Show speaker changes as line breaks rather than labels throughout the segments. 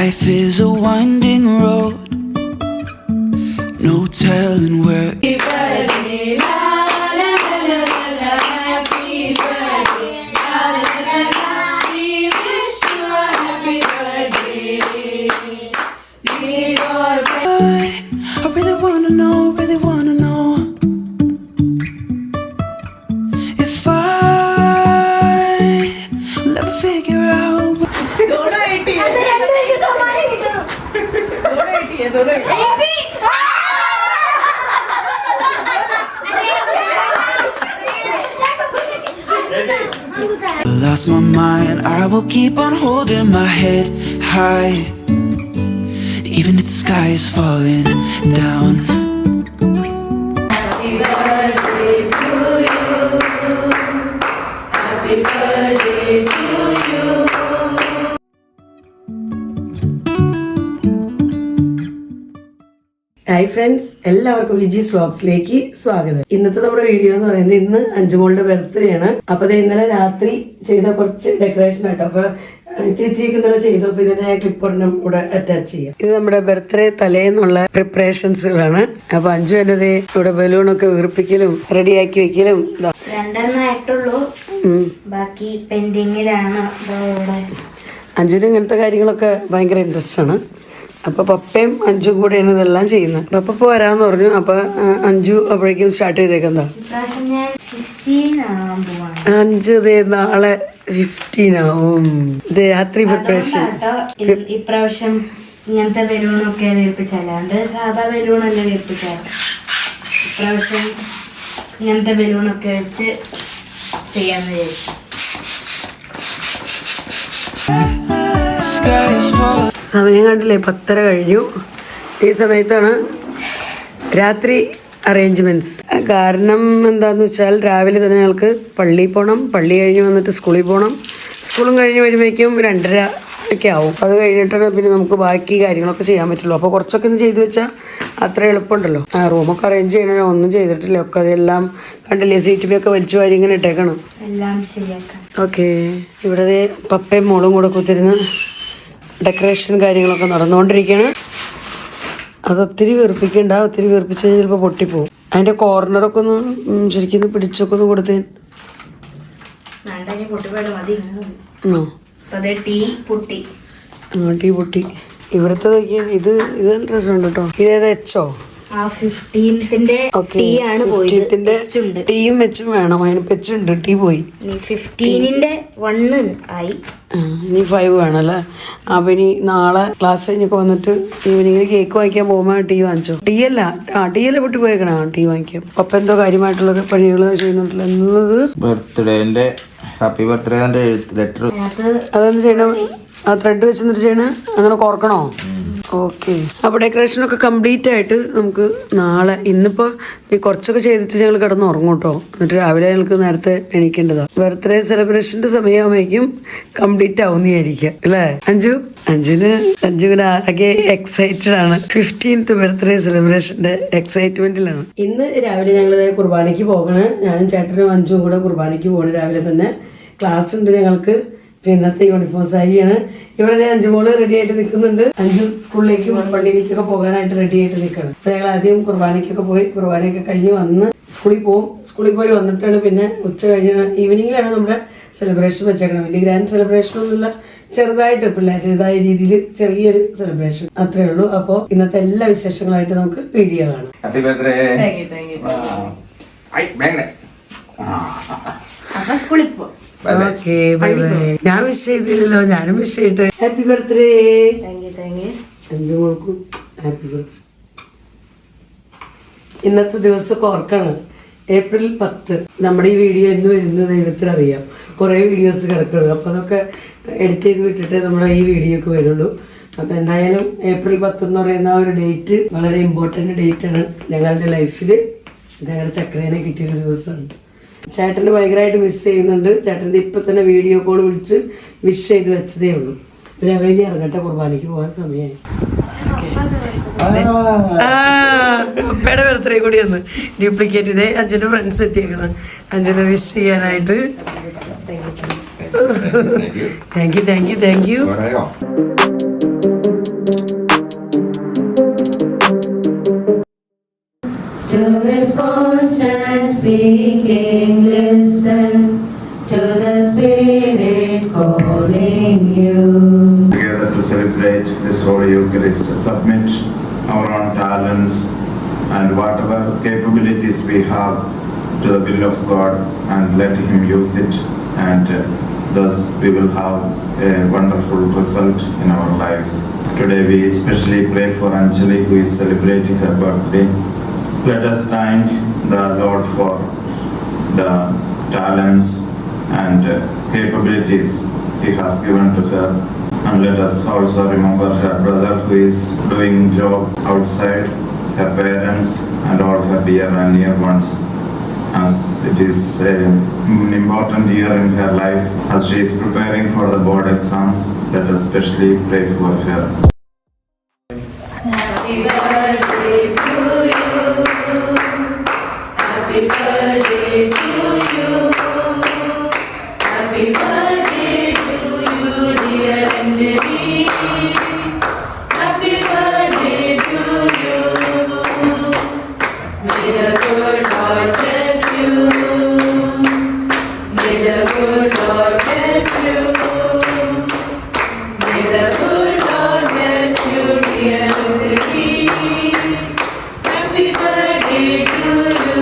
Life is a winding road, no telling where. Happy birthday, la la la la la, happy birthday, la la la la. We wish you a happy birthday. I really wanna know, if I will ever figure out. I lost my mind, I will keep on holding my head high, even if the sky is falling down. Happy birthday to you. Happy birthday to you.
Hi friends, എല്ലാവർക്കും ലിജീസ് വ്ലോഗ്സിലേക്ക് സ്വാഗതം. ഇന്നത്തെ നമ്മുടെ video എന്ന് പറയുന്നത് ഇന്ന് അഞ്ചുമോളുടെ birthday ആണ്. അപ്പൊ അത് ഇന്നലെ രാത്രി ചെയ്ത കുറച്ച് ഡെക്കറേഷൻ ആട്ടോ. അപ്പൊ തിരിച്ചേക്ക് ഇന്നലെ ചെയ്തു. അപ്പൊ ഇതിന്റെ ക്ലിപ്പ് ഒരെണ്ണം ഇവിടെ അറ്റാച്ച് ചെയ്യാം. ഇത് നമ്മുടെ ബർത്ത്ഡേ തലേന്നുള്ള പ്രിപ്പറേഷൻസുകളാണ്. അപ്പൊ അഞ്ചു എന്നത് ഇവിടെ ബലൂണൊക്കെ വീർപ്പിക്കലും റെഡിയാക്കി വെക്കലും.
രണ്ടെണ്ണായിട്ടുള്ളൂ, ബാക്കി പെൻഡിങ്ങിലാണ്.
അഞ്ചുവിന് ഇങ്ങനത്തെ കാര്യങ്ങളൊക്കെ ഭയങ്കര ഇൻട്രസ്റ്റ് ആണ്. അപ്പൊ പപ്പയും അഞ്ചും കൂടെയാണ് ഇതെല്ലാം ചെയ്യുന്നത്. പപ്പ പോരാന്ന് പറഞ്ഞു. അപ്പൊ അഞ്ചു അപ്പോഴേക്കും സ്റ്റാർട്ട് ചെയ്തേക്കെന്താ. അഞ്ചു നാളെ 15 ആവും. ഇത് രാത്രി പ്രിപ്പറേഷൻ.
ഇപ്രാവശ്യം ഇങ്ങനത്തെ ബലൂണൊക്കെ വീർപ്പിച്ചല്ലാണ്ട് സാധാ ബലൂണല്ല വീർപ്പിക്കാറ്. ഇപ്രാവശ്യം ഇങ്ങനത്തെ ബലൂണൊക്കെ വെച്ച് ചെയ്യാന്ന് വിചാരിച്ചു.
സമയം കണ്ടില്ലേ, 10:30 കഴിഞ്ഞു. ഈ സമയത്താണ് രാത്രി അറേഞ്ച്മെന്റ്സ്. കാരണം എന്താന്ന് വെച്ചാൽ രാവിലെ തന്നെ ഞങ്ങൾക്ക് പള്ളിയിൽ പോകണം. പള്ളി കഴിഞ്ഞ് വന്നിട്ട് സ്കൂളിൽ പോകണം. സ്കൂളും കഴിഞ്ഞ് വരുമ്പോഴേക്കും 2:30 ഒക്കെ ആവും. അത് കഴിഞ്ഞിട്ടാണ് പിന്നെ നമുക്ക് ബാക്കി കാര്യങ്ങളൊക്കെ ചെയ്യാൻ പറ്റുള്ളൂ. അപ്പോൾ കുറച്ചൊക്കെ ഒന്ന് ചെയ്തു വെച്ചാൽ അത്ര എളുപ്പമുണ്ടല്ലോ. റൂമൊക്കെ അറേഞ്ച് ചെയ്യണോ ഒന്നും ചെയ്തിട്ടില്ല. ഒക്കെ അതെല്ലാം കണ്ടില്ലേ, സീറ്റ് ഒക്കെ വലിച്ചു വാരി ഇങ്ങനെ ഇട്ടേക്കണം. ഓക്കെ, ഇവിടെ പപ്പയും മോളും കൂടെ കുത്തിരുന്ന് ഡെക്കറേഷൻ കാര്യങ്ങളൊക്കെ നടന്നുകൊണ്ടിരിക്കുകയാണ്. അതൊത്തിരി വീർപ്പിക്കണ്ട. ഒത്തിരി വീർപ്പിച്ച് കഴിഞ്ഞാൽ ചിലപ്പോൾ പൊട്ടിപ്പോവും. അതിൻ്റെ കോർണറൊക്കെ ഒന്ന് ശരിക്കും പിടിച്ചൊക്കെ ഒന്ന് കൊടുത്തേൻ. ടീ പൊട്ടി. ഇവിടുത്തെ ഇത് രസമുണ്ട് കേട്ടോ. ഇതേത് എച്ചോ?
15ന്റെ
ടീയും വെച്ചും വേണം. അതിന് വെച്ചുണ്ട്. ടീ പോയി.
15ന്റെ 1 ആയി.
ഇനി 5 വേണമല്ലേ. അപ്പൊ ഇനി നാളെ ക്ലാസ് കഴിഞ്ഞൊക്കെ വന്നിട്ട് ഈവനിങ്ങിന് കേക്ക് വാങ്ങിക്കാൻ പോകുമ്പോ ടീ വാങ്ങിച്ചോ. ടീ അല്ല പൊട്ടി പോയേക്കണ. ടീ വാങ്ങിക്കാം. പപ്പ എന്തോ കാര്യമായിട്ടുള്ള പണികൾ ചെയ്യുന്നുണ്ടല്ലോ. എന്നത്
ബർത്ത്ഡേന്റെ ഹാപ്പി ബർത്ത്ഡേ ലെറ്റർ.
അതെന്ത് ചെയ്യണം? ആ ത്രെഡ് വെച്ചെന്നിട്ട് ചെയ്യണ അങ്ങനെ കോർക്കണോ? ഓക്കെ. അപ്പോൾ ഡെക്കറേഷനൊക്കെ കംപ്ലീറ്റ് ആയിട്ട് നമുക്ക് നാളെ, ഇന്നിപ്പോൾ ഈ കുറച്ചൊക്കെ ചെയ്തിട്ട് ഞങ്ങൾ കിടന്ന് ഉറങ്ങും കേട്ടോ. എന്നിട്ട് രാവിലെ ഞങ്ങൾക്ക് നേരത്തെ എണീക്കേണ്ടതാണ്. ബർത്ത്ഡേ സെലിബ്രേഷൻ്റെ സമയമാകുമ്പോഴേക്കും കംപ്ലീറ്റ് ആവുന്നതായിരിക്കും അല്ലേ അഞ്ചുവിന് ആകെ എക്സൈറ്റഡ് ആണ്. 15th birthday സെലിബ്രേഷൻ്റെ എക്സൈറ്റ്മെന്റിലാണ്. ഇന്ന് രാവിലെ ഞങ്ങൾ കുർബാനയ്ക്ക് പോകണം. ഞാനും ചേട്ടനും അഞ്ചും കൂടെ കുർബാനയ്ക്ക് പോകണം. രാവിലെ തന്നെ ക്ലാസ് ഉണ്ട് ഞങ്ങൾക്ക്. പിന്നത്തെ യൂണിഫോം സാരിയാണ്. ഇവിടെ അഞ്ചുമോള് റെഡി ആയിട്ട് നിൽക്കുന്നുണ്ട്. അഞ്ചു സ്കൂളിലേക്കും പള്ളിയിലേക്കൊക്കെ പോകാനായിട്ട് റെഡി ആയിട്ട് നിൽക്കണം. ഞങ്ങൾ ആദ്യം കുർബാനയ്ക്കൊക്കെ പോയി കുർബാനയൊക്കെ കഴിഞ്ഞ് വന്ന് സ്കൂളിൽ പോകും. സ്കൂളിൽ പോയി വന്നിട്ടാണ് പിന്നെ ഉച്ച കഴിഞ്ഞ് ഈവനിങ്ങിലാണ് നമ്മുടെ സെലിബ്രേഷൻ വെച്ചേക്കണം. വലിയ ഗ്രാൻഡ് സെലിബ്രേഷൻ ഒന്നുമില്ല, ചെറുതായിട്ട് പിള്ളേരുടേതായ രീതിയിൽ ചെറിയൊരു സെലിബ്രേഷൻ അത്രേ ഉള്ളൂ. അപ്പോൾ ഇന്നത്തെ എല്ലാ വിശേഷങ്ങളായിട്ട് നമുക്ക് വീഡിയോ കാണാം. Okay, bye bye. ഞാൻ വിഷ് ചെയ്തില്ലല്ലോ, ഞാനും വിഷ് ചെയ്തിട്ട്. Happy birthday. അഞ്ചുമോൾക്കും ഹാപ്പി ബർത്ത്ഡേ. ഇന്നത്തെ ദിവസം ഓർക്കാണ് ഏപ്രിൽ 10. നമ്മുടെ ഈ വീഡിയോ എന്ന് വരുന്നത് ദൈവത്തിനറിയാം. കുറേ വീഡിയോസ് കിടക്കുന്നത്. അപ്പോൾ അതൊക്കെ എഡിറ്റ് ചെയ്ത് വിട്ടിട്ട് നമ്മുടെ ഈ വീഡിയോക്ക് വരുള്ളൂ. അപ്പോൾ എന്തായാലും ഏപ്രിൽ 10 എന്ന് പറയുന്ന ആ ഒരു ഡേറ്റ് വളരെ ഇമ്പോർട്ടൻ്റ് ഡേറ്റാണ് ഞങ്ങളുടെ ലൈഫിൽ. ഞങ്ങളുടെ ചക്രേനെ കിട്ടിയൊരു ദിവസമാണ്. ചേട്ടന് ഭയങ്കരമായിട്ട് മിസ് ചെയ്യുന്നുണ്ട്. ചേട്ടൻ്റെ ഇപ്പം തന്നെ വീഡിയോ കോൾ വിളിച്ച് വിഷ് ചെയ്ത് വെച്ചതേ ഉള്ളൂ. പിന്നെ ഞങ്ങൾ ഇനി ഇറങ്ങട്ടെ, കുർബാനയ്ക്ക് പോകാൻ സമയമായി. അപ്പയുടെ ബർത്ത്ഡേ കൂടി ഒന്ന് ഡ്യൂപ്ലിക്കേറ്റ് ചെയ്തേ. അഞ്ചിൻ്റെ ഫ്രണ്ട്സ് എത്തിയേക്കണം അഞ്ചിനെ വിഷ് ചെയ്യാനായിട്ട്. Thank you.
ocean speaking, listen to the Spirit calling you.
Together to celebrate this Holy Eucharist, submit our own talents and whatever capabilities we have to the will of God and let Him use it, and thus we will have a wonderful result in our lives. Today we especially pray for Anjali, who is celebrating her birthday. Let us thank the Lord for the talents and capabilities He has given to her. And let us also remember her brother who is doing job outside, her parents and all her dear and near ones. As it is an important year in her life, as she is preparing for the board exams, let us especially pray for her.
Happy birthday to you. Happy birthday to you. Happy birthday to you, dear Anjali. Happy birthday to you. May the good Lord bless you. May the good Lord bless you. May the good Lord bless you, dear Anjali. Happy birthday to you.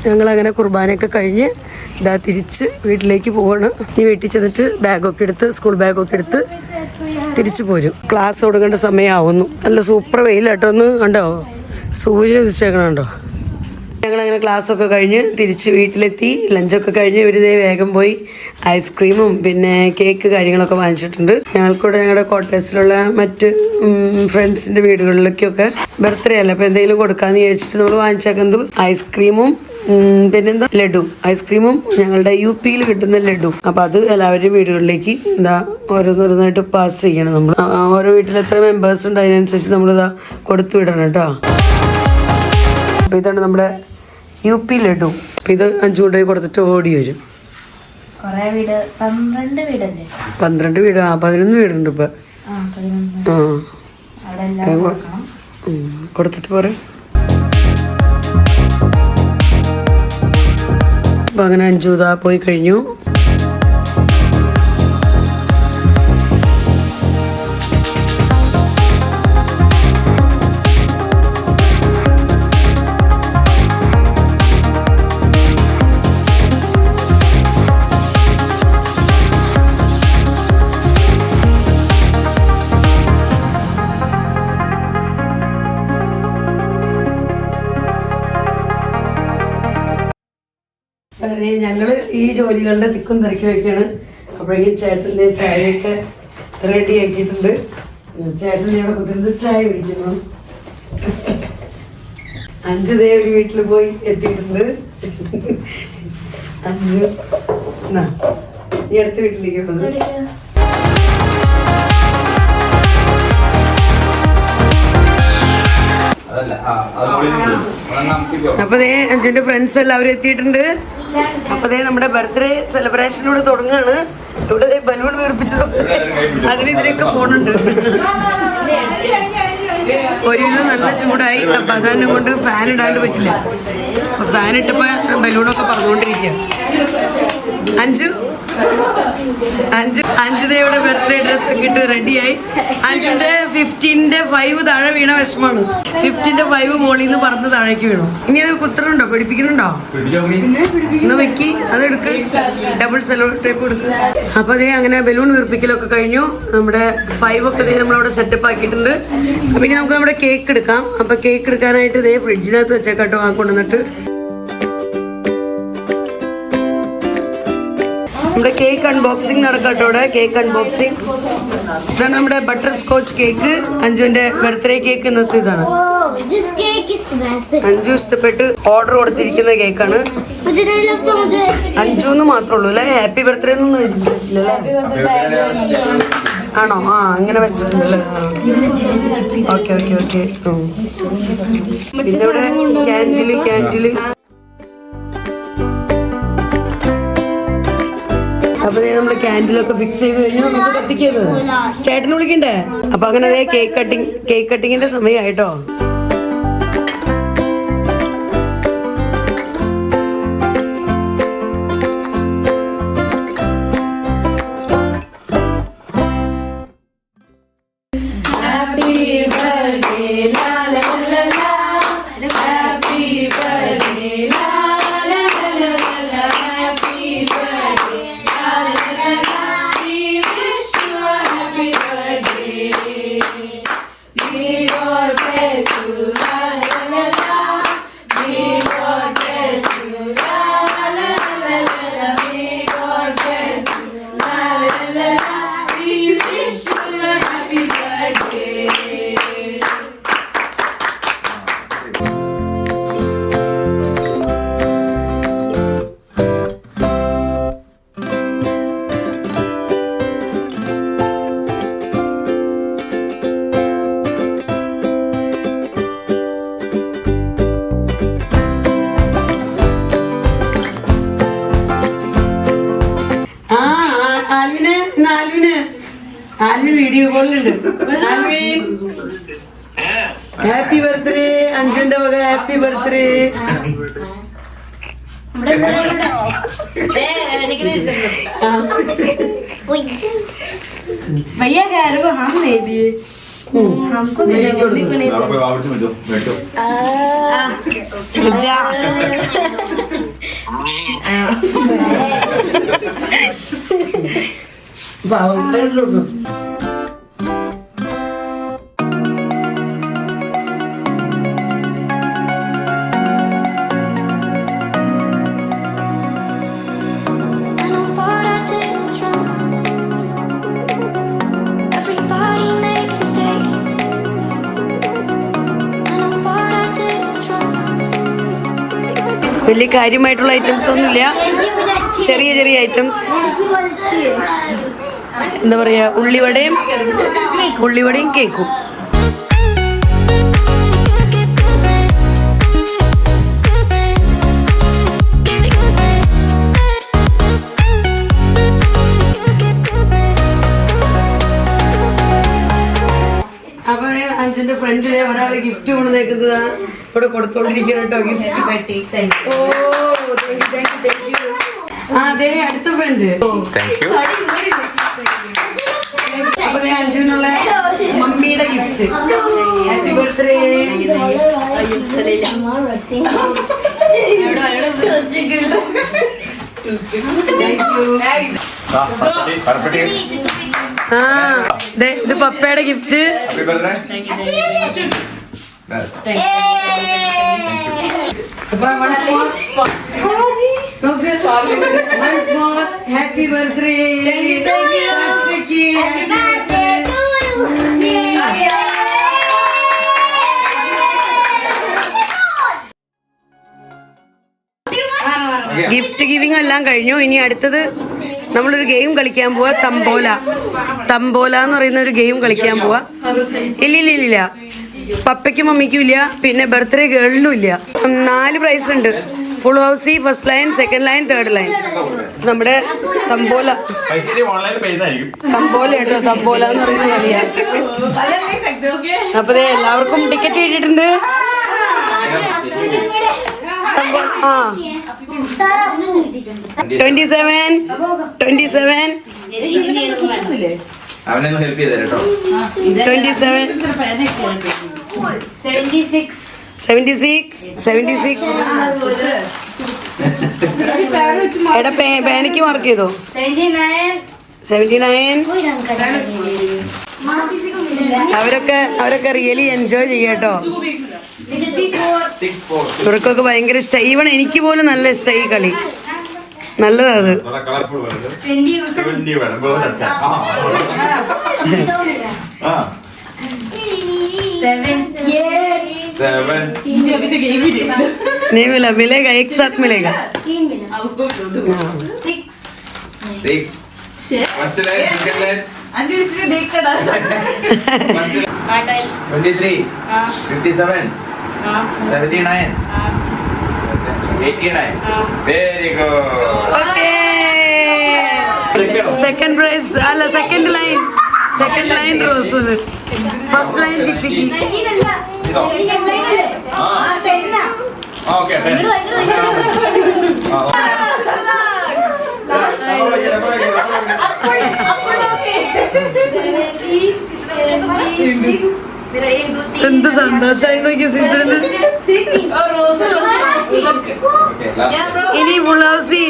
ഞങ്ങളങ്ങനെ കുർബാനയൊക്കെ കഴിഞ്ഞ് ഇതാ തിരിച്ച് വീട്ടിലേക്ക് പോവാണ്. ഈ വീട്ടിൽ ചെന്നിട്ട് ബാഗൊക്കെ എടുത്ത് സ്കൂൾ ബാഗൊക്കെ എടുത്ത് തിരിച്ചു പോരും. ക്ലാസ് തുടങ്ങേണ്ട സമയമാവുന്നു. നല്ല സൂപ്പർ വെയിലാട്ടോ. ഒന്ന് കണ്ടോ, സൂര്യൻ ഉദിച്ചേക്കണം കണ്ടോ. ഞങ്ങളങ്ങനെ ക്ലാസ്സൊക്കെ കഴിഞ്ഞ് തിരിച്ച് വീട്ടിലെത്തി. ലഞ്ചൊക്കെ കഴിഞ്ഞ് ഇവരിതേ വേഗം പോയി ഐസ്ക്രീമും പിന്നെ കേക്ക് കാര്യങ്ങളൊക്കെ വാങ്ങിച്ചിട്ടുണ്ട്. ഞങ്ങൾക്കൂടെ ഞങ്ങളുടെ ക്വാർട്ടേഴ്സിലുള്ള മറ്റ് ഫ്രണ്ട്സിൻ്റെ വീടുകളിലേക്കൊക്കെ ബർത്ത്ഡേ അല്ല, അപ്പോൾ എന്തെങ്കിലും കൊടുക്കാമെന്ന് വിചാരിച്ചിട്ട് നമ്മൾ വാങ്ങിച്ചേക്കുന്നത് ഐസ്ക്രീമും പിന്നെന്താ ലഡു. ഐസ്ക്രീമും ഞങ്ങളുടെ UP-യിൽ കിട്ടുന്ന ലഡു. അപ്പോൾ അത് എല്ലാവരുടെയും വീടുകളിലേക്ക് എന്താ ഓരോന്നോരോന്നായിട്ട് പാസ് ചെയ്യണം. നമ്മൾ ഓരോ വീട്ടിൽ എത്ര മെമ്പേഴ്സ് ഉണ്ട് അതിനനുസരിച്ച് നമ്മളിതാ കൊടുത്തു വിടണം കേട്ടോ. അപ്പോൾ ഇതാണ് നമ്മുടെ UP ലഡു. അപ്പോൾ ഇത് 5 കൊണ്ടുപോയി കൊടുത്തിട്ട് ഓടി വരും.
12 വീടല്ലേ?
12 വീട്. 11 വീടുണ്ട് ഇപ്പം. കൊടുത്തിട്ട് പോരെ. അപ്പോൾ അങ്ങനെ 5 ഇതാ പോയി കഴിഞ്ഞു. ഞങ്ങള് ഈ ജോലികളുടെ തിക്കും തിരക്കി വെക്കാണ്. അപ്പോഴേക്കും ചേട്ടൻ്റെ ചായയൊക്കെ റെഡി ആക്കിയിട്ടുണ്ട്. ചേട്ടൻ ഇവിടെ കുത്തിരുന്ന് ചായ കുടിക്കുന്നു. 5 ഒരു വീട്ടിൽ പോയി എത്തിയിട്ടുണ്ട്. 5 ഈ അടുത്ത വീട്ടിലേക്ക് ഉള്ളത്. അപ്പൊ അഞ്ചിന്റെ ഫ്രണ്ട്സ് എല്ലാവരും എത്തിയിട്ടുണ്ട്. അപ്പൊ നമ്മുടെ ബർത്ത്ഡേ സെലിബ്രേഷൻ ഇവിടെ തുടങ്ങാണ്. ഇവിടെ ബലൂൺ വീർപ്പിച്ചത് അതിലിതിലൊക്കെ പോണുണ്ട്. ഒരുവിധം നല്ല ചൂടായി. അപ്പൊ അതെന്നെ കൊണ്ട് ഫാൻ ഇടാണ്ട് പറ്റില്ല. അപ്പൊ ഫാൻ ഇട്ടപ്പോ ബലൂണൊക്കെ പറഞ്ഞുകൊണ്ടിരിക്കുക. അഞ്ച് ഇവിടെ ബർത്ത്ഡേ ഡ്രസ്സൊക്കെ ഇട്ട് റെഡിയായി. 5ന്റെ 15ന്റെ 5 താഴെ വീണ വിഷമാണ്. 15ന്റെ 5 മോളിൽ നിന്ന് പറന്ന് താഴേക്ക് വീണു. ഇനി അത് കുത്തണുണ്ടോ, പിടിപ്പിക്കണുണ്ടോ? ഒന്ന് വെക്കി അതെടുക്ക്. ഡബിൾ സെല്ലോ ടൈപ്പ് എടുക്കുക. അപ്പൊ അങ്ങനെ ബലൂൺ വീർപ്പിക്കലൊക്കെ കഴിഞ്ഞു. നമ്മുടെ 5 ഒക്കെ നമ്മളവിടെ സെറ്റപ്പ് ആക്കിയിട്ടുണ്ട്. അപ്പൊ ഇനി നമുക്ക് നമ്മുടെ കേക്ക് എടുക്കാം. അപ്പൊ കേക്ക് എടുക്കാനായിട്ട് ഫ്രിഡ്ജിനകത്ത് വെച്ചേക്കാട്ടോ കൊണ്ടുവന്നിട്ട്. നമ്മുടെ കേക്ക് അൺബോക്സിങ് നടക്കട്ടോ. ഇവിടെ കേക്ക് അൺബോക്സിങ്. ഇതാണ് നമ്മുടെ ബട്ടർ സ്കോച്ച് കേക്ക്. അഞ്ജുവിന്റെ ബർത്ത്ഡേ കേക്ക് ഇന്നത്തെ ഇതാണ്. അഞ്ജു ഇഷ്ടപ്പെട്ട് ഓർഡർ കൊടുത്തിരിക്കുന്ന കേക്കാണ്. അഞ്ജുന്ന് മാത്രമേ ഉള്ളൂ അല്ലേ? ഹാപ്പി ബർത്ത്ഡേ എന്നൊന്നും എഴുതിയിട്ടില്ലല്ലേ? ആണോ? ആ അങ്ങനെ വെച്ചിട്ടുണ്ടല്ലേ? Okay okay okay. പിന്നെ ഇവിടെ ക്യാൻഡില്. അപ്പൊ നമ്മള് ക്യാൻഡിലൊക്കെ ഫിക്സ് ചെയ്ത് കഴിഞ്ഞു. നമുക്ക് കത്തിക്കുന്നത് ചേട്ടനെ വിളിക്കണ്ടേ? അപ്പൊ അങ്ങനെ അതേ കേക്ക് കട്ടിങ്ങിന്റെ സമയമായിട്ടോ. ആൽവിൻ വീഡിയോ കോളിലുണ്ട്. Alvin happy birthday. അഞ്ജുന്റെ വക ഹാപ്പി ബർത്ത്ഡേ.
भैया कह रहे हो हम नहीं दिए, हमको
വലിയ കാര്യമായിട്ടുള്ള ഐറ്റംസ് ഒന്നുമില്ല. ചെറിയ ചെറിയ ഐറ്റംസ്. എന്താ പറയാ, ഉള്ളിവടയും കേക്കും. അപ്പൊ അഞ്ജുന്റെ ഫ്രണ്ടിനെ ഒരാള് ഗിഫ്റ്റ് കൊണ്ടുവന്നേക്കുന്നത് ഇവിടെ കൊടുത്തോണ്ടിരിക്കണം കേട്ടോ. ഗിഫ്റ്റ് പറ്റി. ഓ താങ്ക് യു. ആ അതെ, അടുത്ത ഫ്രണ്ട്. അപ്പൊ അഞ്ജുവിനുള്ള മമ്മിയുടെ ഗിഫ്റ്റ്. Happy birthday. ആ ഇത് പപ്പയുടെ gift. Happy birthday. Gift giving എല്ലാം കഴിഞ്ഞു. ഇനി അടുത്തത് നമ്മളൊരു ഗെയിം കളിക്കാൻ പോവാ. തമ്പോല എന്ന് പറയുന്ന ഒരു ഗെയിം കളിക്കാൻ പോവാ. ഇല്ല, പപ്പയ്ക്കും മമ്മിക്കും ഇല്ല, പിന്നെ ബർത്ത്ഡേ ഗേളിനും ഇല്ല. 4 പ്രൈസ് ഉണ്ട്. Full housie, first line, second line, third line. നമ്മുടെ തമ്പോല കേട്ടോ. തമ്പോല എന്ന് പറയുന്ന കളിയാ. അപ്പൊ എല്ലാവർക്കും ടിക്കറ്റ് കിട്ടിയിട്ടുണ്ട്. ആ 27 76 എടാ പേനയ്ക്ക് മാർക്ക് ചെയ്തോ. 79. അവരൊക്കെ റിയലി എൻജോയ് ചെയ്യാട്ടോ. ഇവർക്കൊക്കെ ഭയങ്കര ഇഷ്ടമായി. ഈവൺ എനിക്ക് പോലും നല്ല ഇഷ്ടമായി ഈ കളി. നല്ലതാ അത്.
കളർഫുൾ വേണം.
20
വേണം. बहुत अच्छा. हाँ.
7
7.
नहीं मिला, मिलेगा एक साथ मिलेगा.
3 मिला. उसको 6
6. First line, second line.
Anju इसलिए देख कर डाला.
23. 57. 79. 89. Very good.
Okay. Second prize, Allah second line रोज. First line जिप्पी की.
नहीं नहीं सेकंड लाइन है. हां 10 ना.
Okay, 10.
എന്ത് സന്തോഷമായി നോക്കി സിദ്ധന്. ഇനി പുളൗസി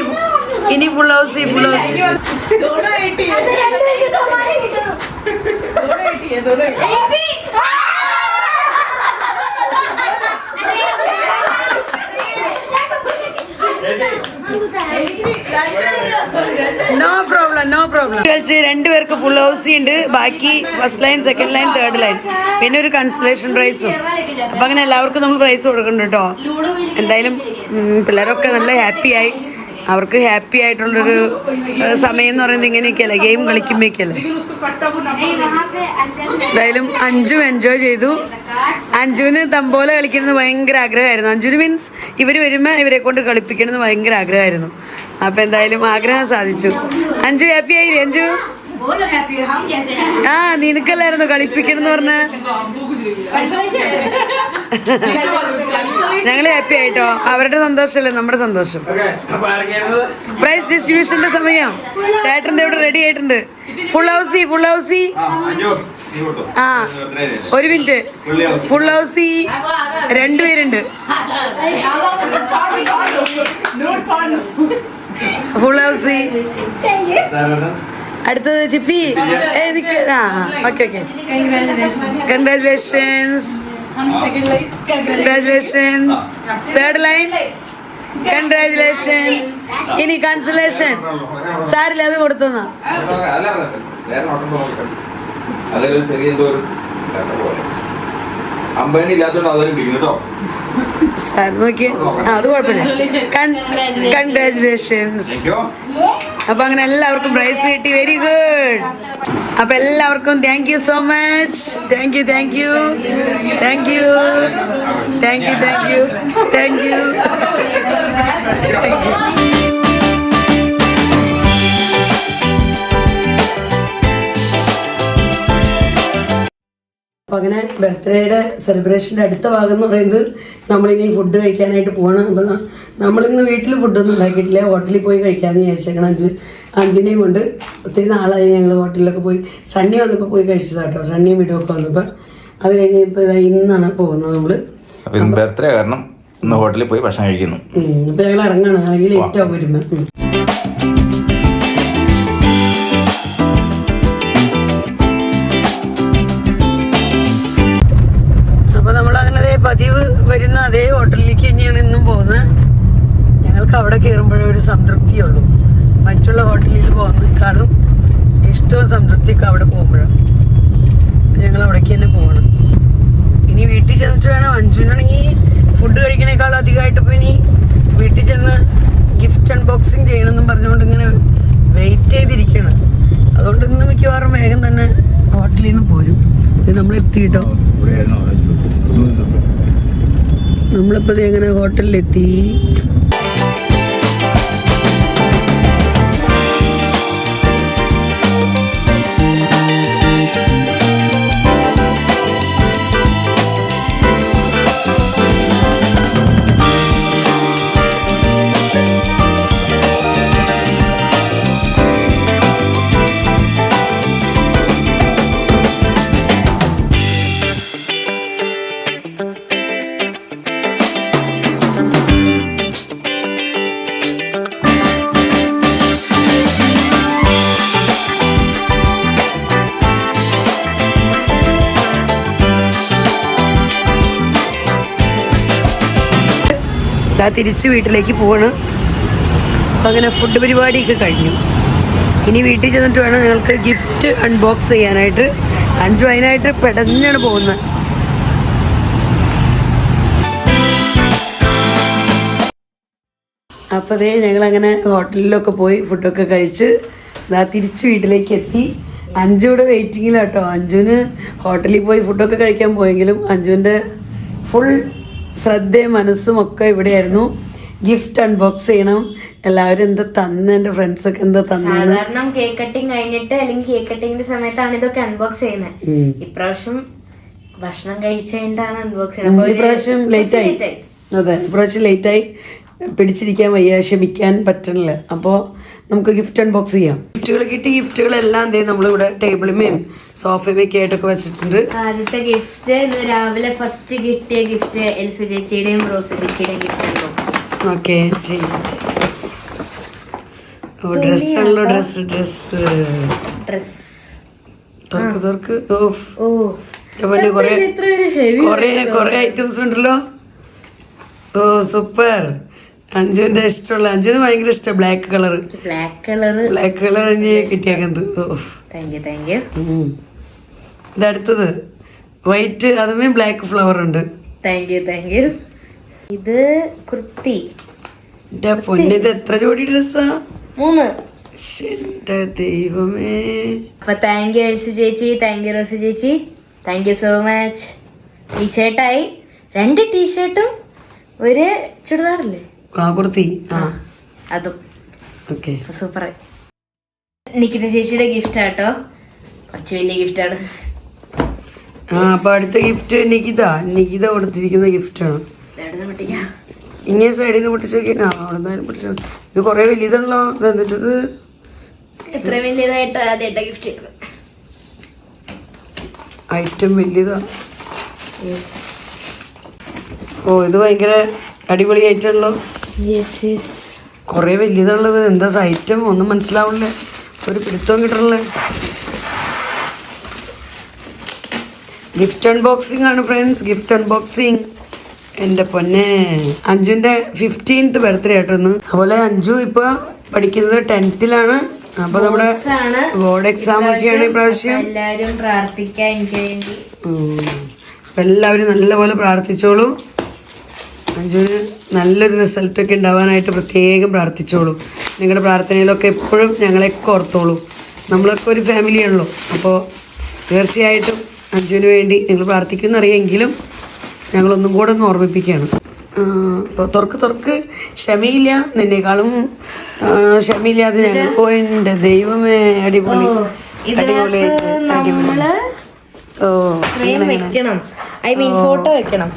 നോ പ്രോബ്ലം കളിച്ച് രണ്ടുപേർക്ക് ഫുൾ ഹൗസി ഉണ്ട്. ബാക്കി first line, second line, third line, പിന്നെ ഒരു കൺസലേഷൻ പ്രൈസും. അപ്പൊ അങ്ങനെ എല്ലാവർക്കും നമ്മൾ പ്രൈസ് കൊടുക്കുന്നുണ്ട് കേട്ടോ. എന്തായാലും പിള്ളേരൊക്കെ നല്ല ഹാപ്പിയായി. അവർക്ക് ഹാപ്പി ആയിട്ടുള്ളൊരു സമയം എന്ന് പറയുന്നത് ഇങ്ങനെയൊക്കെയല്ലേ, ഗെയിം കളിക്കുമ്പോഴേക്കല്ലേ. എന്തായാലും അഞ്ജു എൻജോയ് ചെയ്തു. അഞ്ജുവിന് തമ്പോല കളിക്കണമെന്ന് ഭയങ്കര ആഗ്രഹമായിരുന്നു. അഞ്ജുവിന് മീൻസ് ഇവർ വരുമ്പോൾ ഇവരെ കൊണ്ട് കളിപ്പിക്കണമെന്ന് ഭയങ്കര ആഗ്രഹമായിരുന്നു. അപ്പം എന്തായാലും ആഗ്രഹം സാധിച്ചു. അഞ്ജു ഹാപ്പി ആയില്ലേ അഞ്ജു? ആ നിനക്കല്ലായിരുന്നു കളിപ്പിക്കണം എന്ന് പറഞ്ഞ. ഞങ്ങൾ ഹാപ്പി ആയിട്ടോ. അവരുടെ സന്തോഷമല്ലേ നമ്മുടെ സന്തോഷം. പ്രൈസ് ഡിസ്ട്രിബ്യൂഷന്റെ സമയം. ചേട്ടൻ്റെ ഇവിടെ റെഡി ആയിട്ടുണ്ട്. Full housie. ആ ഒരു മിനിറ്റ്. ഫുൾ ഹൗസി 2 പേരുണ്ട്. Full housie. അടുത്തത് Chippi. Okay congratulations. Third line congratulations. ഇനി കൺസലേഷൻ സാരില്ല, അത് കൊടുത്തുന്നാ.
അതൊരു ചെറിയ എന്തോ അമ്പതിന് ഇല്ലാത്തോണ്ട് അതൊരു പിടിക്കും കേട്ടോ.
സാർ നോക്കിയേ, അത് കുഴപ്പമില്ല. കൺഗ്രാജുലേഷൻസ്. അപ്പൊ അങ്ങനെ എല്ലാവർക്കും പ്രൈസ് കിട്ടി. Very good. അപ്പൊ എല്ലാവർക്കും thank you so much. Thank U. അപ്പോൾ അങ്ങനെ ബർത്ത്ഡേയുടെ സെലിബ്രേഷൻ്റെ അടുത്ത ഭാഗം എന്ന് പറയുന്നത് നമ്മളിനി ഫുഡ് കഴിക്കാനായിട്ട് പോകണം. അപ്പോൾ നമ്മളിന്ന് വീട്ടിൽ ഫുഡൊന്നും ഉണ്ടാക്കിയിട്ടില്ല, ഹോട്ടലിൽ പോയി കഴിക്കാമെന്ന് വിചാരിച്ചേക്കണം. അഞ്ജുനെയും കൊണ്ട് ഒത്തിരി നാളായി ഞങ്ങൾ ഹോട്ടലിലൊക്കെ പോയി. സണ്ണി വന്നപ്പോൾ പോയി കഴിച്ചതാണ് കേട്ടോ. സണ്ണിയും വീടുമൊക്കെ വന്നപ്പോൾ അത് കഴിഞ്ഞ് ഇപ്പോൾ ഇന്നാണ് പോകുന്നത് നമ്മൾ.
ബർത്ത്ഡേ കാരണം ഇന്ന് ഹോട്ടലിൽ പോയി ഭക്ഷണം കഴിക്കുന്നു.
അപ്പോൾ ഞങ്ങൾ ഇറങ്ങണം, അല്ലെങ്കിൽ ലേറ്റ് ആവും വരുമ്പോൾ. പതിവ് വരുന്ന അതേ ഹോട്ടലിലേക്ക് തന്നെയാണ് ഇന്നും പോകുന്നത്. ഞങ്ങൾക്ക് അവിടെ കയറുമ്പോഴേ ഒരു സംതൃപ്തിയുള്ളൂ. മറ്റുള്ള ഹോട്ടലിൽ പോകുന്നതിനേക്കാളും ഇഷ്ടവും സംതൃപ്തിയൊക്കെ അവിടെ പോകുമ്പോഴാണ്. ഞങ്ങൾ അവിടേക്ക് തന്നെ പോകണം. ഇനി വീട്ടിൽ ചെന്നിട്ട് വേണം. അഞ്ജുനാണെങ്കിൽ ഫുഡ് കഴിക്കണേക്കാളും അധികമായിട്ട് ഇപ്പോൾ ഇനി വീട്ടിൽ ചെന്ന് ഗിഫ്റ്റ് അൺബോക്സിങ് ചെയ്യണമെന്നും പറഞ്ഞുകൊണ്ട് ഇങ്ങനെ വെയിറ്റ് ചെയ്തിരിക്കണം. അതുകൊണ്ട് ഇന്ന് മിക്കവാറും വേഗം തന്നെ ഹോട്ടലിൽ നിന്ന് പോരും. ഇത് നമ്മൾ എത്തിയിട്ടോ. നമ്മളിപ്പോൾ എങ്ങനെ ഹോട്ടലിലെത്തി. തിരിച്ച് വീട്ടിലേക്ക് പോവാണ്. അപ്പം അങ്ങനെ ഫുഡ് പരിപാടിയൊക്കെ കഴിഞ്ഞു. ഇനി വീട്ടിൽ ചെന്നിട്ട് വേണം ഞങ്ങൾക്ക് ഗിഫ്റ്റ് അൺബോക്സ് ചെയ്യാനായിട്ട്. അഞ്ചു അതിനായിട്ട് പെടഞ്ഞാണ് പോകുന്നത്. അപ്പോൾ അതേ ഞങ്ങളങ്ങനെ ഹോട്ടലിലൊക്കെ പോയി ഫുഡൊക്കെ കഴിച്ച് തിരിച്ച് വീട്ടിലേക്ക് എത്തി. അഞ്ചു കൂടെ വെയിറ്റിങ്ങിലാട്ടോ. അഞ്ജുവിന് ഹോട്ടലിൽ പോയി ഫുഡൊക്കെ കഴിക്കാൻ പോയെങ്കിലും അഞ്ജുവിൻ്റെ ഫുൾ ശ്രദ്ധയും മനസ്സും ഒക്കെ ഇവിടെയായിരുന്നു. ഗിഫ്റ്റ് അൺബോക്സ് ചെയ്യണം. എല്ലാവരും എന്താ തന്ന്, എൻ്റെ ഫ്രണ്ട്സൊക്കെ എന്താ തന്നു.
സാധാരണ കേക്ക് കട്ടിങ് കഴിഞ്ഞിട്ട് അല്ലെങ്കിൽ കേക്ക് കട്ടിങ്ങിന്റെ സമയത്താണ് ഇതൊക്കെ അൺബോക്സ് ചെയ്യുന്നത്. ഇപ്രാവശ്യം ഭക്ഷണം കഴിച്ചുകൊണ്ടാണ് അൺബോക്സ് ചെയ്യുന്നത്.
ഇപ്രാവശ്യം ലേറ്റായി. അതെ, ഇപ്രാവശ്യം ലേറ്റായി. പിടിച്ചിരിക്കാൻ വയ്യ, ക്ഷമിക്കാൻ പറ്റണില്ല. അപ്പോൾ നമുക്ക് ഗിഫ്റ്റ് അൺബോക്സ് ചെയ്യാം. ഗിഫ്റ്റുകൾ കിട്ടി. ഗിഫ്റ്റുകളെല്ലാം എന്തേ നമ്മളിവിടെ ടേബിളുമേയും സോഫയുമൊക്കെ ആയിട്ടൊക്കെ വെച്ചിട്ടുണ്ട്.
ആദ്യത്തെ ഗിഫ്റ്റ് ഇന്ന് രാവിലെ ഫസ്റ്റ് കിട്ടിയ ഗിഫ്റ്റ് എൽസു ചേച്ചിയുടെയും റോസു ചേച്ചിയുടെയും ഗിഫ്റ്റ് അൺബോക്സ്.
ഓക്കെ, ചെയ്യാം. ഓ, ഡ്രസ്സാണല്ലോ. ഡ്രസ് തുറക്ക്. കൊറേ ഐറ്റംസ് ഉണ്ടല്ലോ. ഓ സൂപ്പർ. അഞ്ജുവിന്റെ ഇഷ്ടമുള്ള, അഞ്ജുവിന് ഭയങ്കര ഇഷ്ടം ബ്ലാക്ക് കളർ കിട്ടിയാക്കുന്നത്. ഇതടുത്തത് വൈറ്റ്, അതുമേ ബ്ലാക്ക് ഫ്ലവർ ഉണ്ട്.
Thank you. ഇത് കുർത്തി.
പൊന്നിത് എത്ര ജോഡി ഡ്രസ്സാ?
3.
ദൈവമേ.
അപ്പൊ താങ്ക് യു എൽസി ചേച്ചി, താങ്ക് യു റോസി ചേച്ചി, താങ്ക് യു സോ മച്ച്. ടീഷർട്ടായി 2 ടീഷർട്ടും ഒരു ചുരിദാറില്ലേ
കുർത്തി,
അതും.
ഓക്കെ,
സൂപ്പറായി. നിക്കിത ചേച്ചിയുടെ ഗിഫ്റ്റ് ആട്ടോ, കുറച്ച് വലിയ ഗിഫ്റ്റാണ്.
അപ്പൊ അടുത്ത ഗിഫ്റ്റ് നികിത കൊടുത്തിരിക്കുന്ന ഗിഫ്റ്റാണ്. ഇങ്ങനെ സൈഡിൽ നിന്ന് പൊട്ടിച്ച് നോക്കിയാ അവിടെ പൊട്ടിച്ചു. ഇത് കൊറേ വലിയതാണല്ലോ. എന്നിട്ടത്
എത്ര വലിയതായിട്ട് ആദ്യമായിട്ട് ഗിഫ്റ്റ് കിട്ടുന്നത്.
ഐറ്റം വലിയതാ. ഓ, ഇത് ഭയങ്കര അടിപൊളി ഐറ്റമാണല്ലോ. കൊറേ വലിയതാണുള്ളത്. എന്താ ഐറ്റം ഒന്നും മനസ്സിലാവണില്ലേ, ഒരു പിടുത്തവും കിട്ടണല്ലേ. ഗിഫ്റ്റ് അൺബോക്സിംഗ് ആണ് ഫ്രണ്ട്സ്, ഗിഫ്റ്റ് അൺബോക്സിങ്. എൻ്റെ പൊന്നെ, അഞ്ജുവിൻ്റെ 15th ബർത്ത്ഡേ ആട്ടോ ഇന്ന്. അതുപോലെ അഞ്ജു ഇപ്പോൾ പഠിക്കുന്നത് 10th-ലാണ്. അപ്പോൾ നമ്മുടെ ബോർഡ് എക്സാം ഒക്കെയാണ് ഇപ്രാവശ്യം.
എല്ലാവരും പ്രാർത്ഥിക്കാൻ എനിക്ക് വേണ്ടി.
അപ്പം എല്ലാവരും നല്ലപോലെ പ്രാർത്ഥിച്ചോളൂ. അഞ്ജുവിന് നല്ലൊരു റിസൾട്ടൊക്കെ ഉണ്ടാവാനായിട്ട് പ്രത്യേകം പ്രാർത്ഥിച്ചോളൂ. നിങ്ങളുടെ പ്രാർത്ഥനയിലൊക്കെ എപ്പോഴും ഞങ്ങളെയൊക്കെ ഓർത്തോളൂ. നമ്മളൊക്കെ ഒരു ഫാമിലിയാണല്ലോ. അപ്പോൾ തീർച്ചയായിട്ടും അഞ്ജുവിന് വേണ്ടി നിങ്ങൾ പ്രാർത്ഥിക്കുമെന്നറിയെങ്കിലും ഞങ്ങളൊന്നും കൂടെ ഒന്ന് ഓർമ്മിപ്പിക്കുകയാണ്. അപ്പോൾ തുറക്ക് ക്ഷമയില്ല, നിന്നേക്കാളും ക്ഷമയില്ലാതെ ഞങ്ങൾ പോയിട്ടുണ്ട്. ദൈവമേ, അടിപൊളി. ഫോട്ടോ വെക്കണം.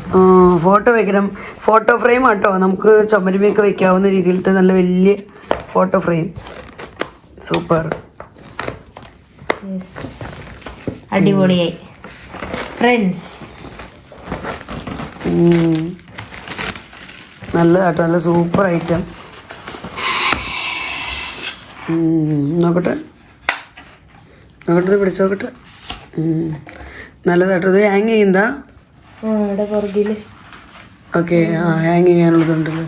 ഫോട്ടോ ഫ്രെയിം ആട്ടോ, നമുക്ക് ചുമരുമയൊക്കെ വെക്കാവുന്ന രീതിയിലത്തെ നല്ല വലിയ ഫോട്ടോ ഫ്രെയിം. സൂപ്പർ,
അടിപൊളിയായി ഫ്രണ്ട്സ്.
നല്ലതാട്ടോ, നല്ല സൂപ്പർ ഐറ്റം. നോക്കട്ടെ, പിടിച്ചോക്കട്ടെ. നല്ലതാട്ടോ. ഇത് ഹാങ് ചെയ്യുന്നതാ? ഓക്കെ, ഹാങ് ചെയ്യാനുള്ളതുണ്ടല്ലോ.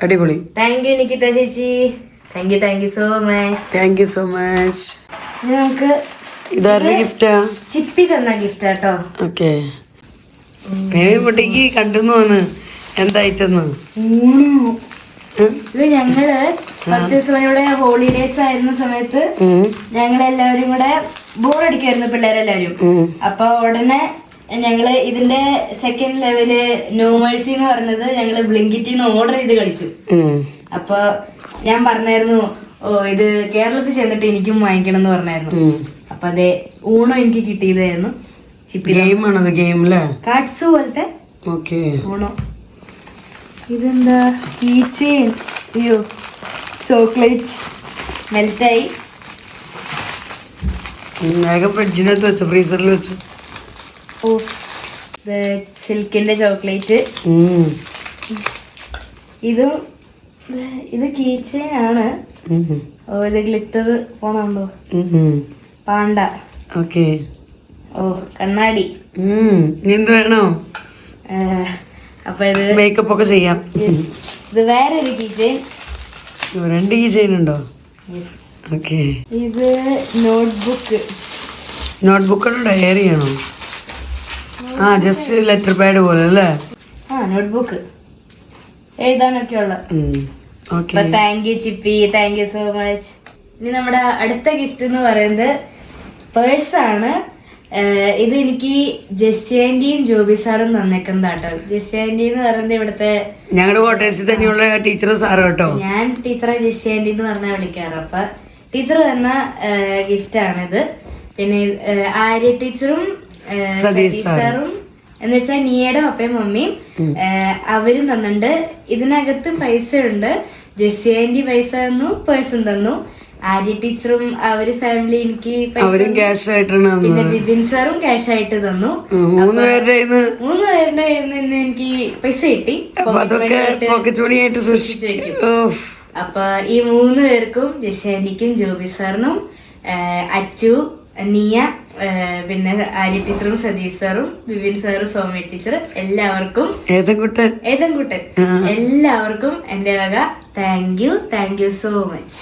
അടിപൊളി.
താങ്ക് യു നികിത ചേച്ചി, thank you so much.
Thank you so much.
നമുക്ക്
ഇതാരുടെ ഗിഫ്റ്റാ?
ചിപ്പി തന്ന ഗിഫ്റ്റ് ആട്ടോ.
ഓക്കെ, പൊട്ടിക്ക് കണ്ടെന്ന് തോന്നുന്നു എന്തായിട്ടെന്ന്.
ഇത് ഞങ്ങള് കുറച്ച് ദിവസം ഇവിടെ ഹോളിഡേസ് ആയിരുന്ന സമയത്ത് ഞങ്ങളെല്ലാവരും കൂടെ ബോറടിക്കായിരുന്നു, പിള്ളേരെല്ലാവരും. അപ്പൊ ഉടനെ ഞങ്ങള് ഇതിന്റെ സെക്കൻഡ് ലെവല് നോമേഴ്സി എന്ന് പറഞ്ഞത് ഞങ്ങള് ബ്ലിങ്കിറ്റിന്ന് ഓർഡർ ചെയ്ത് കളിച്ചു. അപ്പൊ ഞാൻ പറഞ്ഞായിരുന്നു, ഇത് കേരളത്തിൽ ചെന്നിട്ട് എനിക്കും വാങ്ങിക്കണം എന്ന് പറഞ്ഞായിരുന്നു. അപ്പൊ അതെ, ഊണോ എനിക്ക് കിട്ടിയതായിരുന്നു. കാർഡ്സ് പോലത്തെ ഊണോ. ഇതെന്താ, കീ ചെയിൻ. അയ്യോ, ചോക്ലേറ്റ് മെൽറ്റായി.
വേഗം ഫ്രിഡ്ജിനകത്ത് വെച്ചു, ഫ്രീസറിൽ വെച്ചു.
ഓ, സിൽക്കിന്റെ ചോക്ലേറ്റ്. ഇത് കീ ചെയിൻ ആണ്. ഓ, ഇത് ഗ്ലിറ്റർ പോണുണ്ടോ? പാണ്ട.
ഓക്കെ.
ഓ, കണ്ണാടി.
എന്ത് വേണോ?
അപ്പൊ ഇത്
മേക്കപ്പ് ഒക്കെ ചെയ്യാം.
ഇത് വേറെ ഒരു കീ ചെയിൻ.
2 കീ ചെയിൻ ഉണ്ടോ?
യെസ്.
ഓക്കെ.
ഇത് നോട്ട്ബുക്ക്.
നോട്ട്ബുക്കാണോ ഡയറി ആണോ? ആ ജസ്റ്റ് ലെറ്റർ പാഡ് പോലെ അല്ലേ?
ആ നോട്ട്ബുക്ക് എഴുതാനൊക്കെ ഉള്ള.
ഓക്കെ.
അപ്പൊ thank U Chippi, thank you so much. ഇനി നമ്മുടെ അടുത്ത ഗിഫ്റ്റ് എന്ന് പറയുന്നത് പേഴ്സാണ്. ഇത് എനിക്ക് ജെസ്സി ആന്റിയും ജോബി സാറും തന്നേക്കുന്നതാട്ടോ. ജെസ്സി ആന്റി എന്ന് പറയുന്നത് ഇവിടുത്തെ
ഞങ്ങളുടെ കോട്ടേഴ്സിൽ തന്നെയുള്ള ടീച്ചർ സാറ് കേട്ടോ.
ഞാൻ ടീച്ചറെ ജെസ്സി ആന്റി എന്ന് പറഞ്ഞാൽ വിളിക്കാറ്. അപ്പൊ ടീച്ചർ തന്ന ഗിഫ്റ്റ് ആണിത്. പിന്നെ ആര്യ ടീച്ചറും സതീഷ് സാറും എന്ന് വെച്ചാൽ നീയുടെ പപ്പയും മമ്മിയും അവരും തന്നിട്ടുണ്ട്. ഇതിനകത്ത് പൈസ ഉണ്ട്. ജെസ്സി ആന്റി പൈസ തന്നു, പേഴ്സും തന്നു. ആര്യ ടീച്ചറും അവര് ഫാമിലി എനിക്ക്
അവരും ക്യാഷ് ആയിട്ടാണ്.
പിന്നെ ബിബിൻ സാറും ക്യാഷ് ആയിട്ട് തന്നു.
3 പേരുടെ
ഇന്ന് എനിക്ക് പൈസ കിട്ടി.
പോക്കറ്റ് മണിയായിട്ട് സൂക്ഷിച്ചു.
അപ്പൊ ഈ 3 പേർക്കും ജെസ്സി ആന്റിക്കും ജോബി സാറിനും അച്ചു, നിയ, പിന്നെ ആര്യ ടീച്ചറും സതീഷ് സാറും ബിബിൻ സാറും സോമ്യ ടീച്ചർ എല്ലാവർക്കും ഏതൻകുട്ടൻ എല്ലാവർക്കും എന്റെ വക താങ്ക് യു സോ മച്ച്.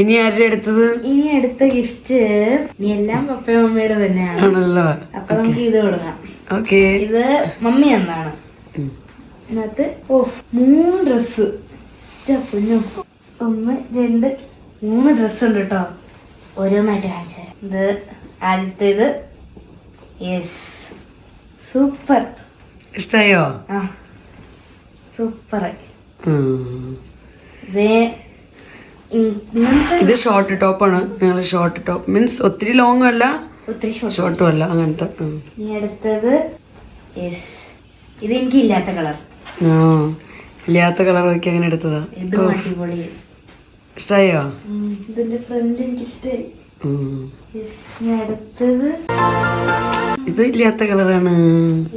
ഇനി ആരുടെ അടുത്തത്?
ഇനി അടുത്ത ഗിഫ്റ്റ് എല്ലാം പപ്പയും മമ്മിയുടെ തന്നെയാണ്. അപ്പൊ നമുക്ക് ഇത് കൊടുക്കാം. ഇത് മമ്മി എന്നാണ്. ഇതിനകത്ത് 3 ഡ്രസ്. 1 2 3 ഡ്രസ് ഉണ്ട് കേട്ടോ. ഓരോന്നായിട്ട് കാണിച്ചു തരാം. ഇത് ആദ്യത്തേത്. Yes, super.
ഇഷ്ടായോ?
ആ സൂപ്പർ.
ഇത് ഷോർട്ട് ടോപ്പാണ്. ഞങ്ങൾ ഷോർട്ട് ടോപ്പ് മീൻസ് ഒത്തിരി ലോങ്ങും അല്ല ഒത്തിരി ഷോർട്ടും അല്ല, അങ്ങനത്തെ.
ഇനി അടുത്തത് യെസ്, ഇത് എനിക്ക് ഇല്ലാത്ത കളർ.
ഇല്ലാത്ത കളർ നോക്കി അങ്ങനെ എടുത്തതാ.
ഇത് അടിപൊളി.
ഇഷ്ടായോ?
ഇതിന്റെ ഫ്രണ്ട് എനിക്ക് ഇഷ്ടായി. അടുത്തത്
ഇത് ഇല്ലാത്ത കളറാണ്.